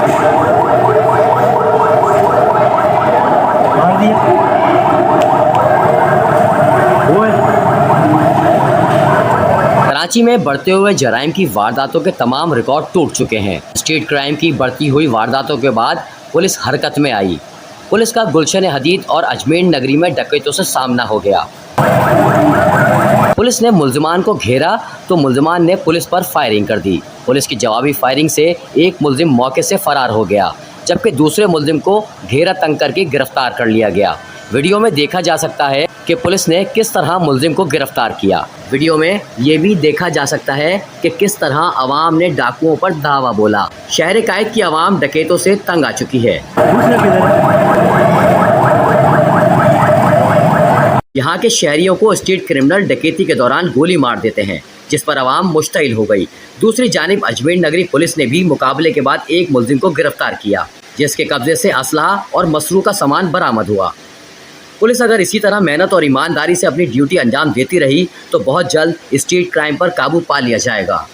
मार दिया। कराची में बढ़ते हुए जराइम की वारदातों के तमाम रिकॉर्ड टूट चुके हैं। स्ट्रीट क्राइम की बढ़ती हुई वारदातों के बाद पुलिस हरकत में आई। पुलिस का गुलशन हदीद और अजमेर नगरी में डकैतों से सामना हो गया। पुलिस ने मुल्जिमान को घेरा तो मुल्जिमान ने पुलिस पर फायरिंग कर दी। पुलिस की जवाबी फायरिंग से एक मुल्जिम मौके से फरार हो गया, जबकि दूसरे मुल्जिम को घेरा तंग करके गिरफ्तार कर लिया गया। वीडियो में देखा जा सकता है कि पुलिस ने किस तरह मुल्जिम को गिरफ्तार किया। वीडियो में ये भी देखा जा सकता है कि किस तरह आवाम ने डाकुओं पर धावा बोला। शहर कायद की आवाम डकैतों से तंग आ चुकी है। दूसरा किधर है? यहाँ के शहरियों को स्ट्रीट क्रिमिनल डकैती के दौरान गोली मार देते हैं, जिस पर आवाम मुश्तइल हो गई। दूसरी जानिब अजमेर नगरी पुलिस ने भी मुकाबले के बाद एक मुल्जिम को गिरफ्तार किया, जिसके कब्जे से असलहा और मसरूक़ का सामान बरामद हुआ। पुलिस अगर इसी तरह मेहनत और ईमानदारी से अपनी ड्यूटी अंजाम देती रही तो बहुत जल्द स्ट्रीट क्राइम पर काबू पा लिया जाएगा।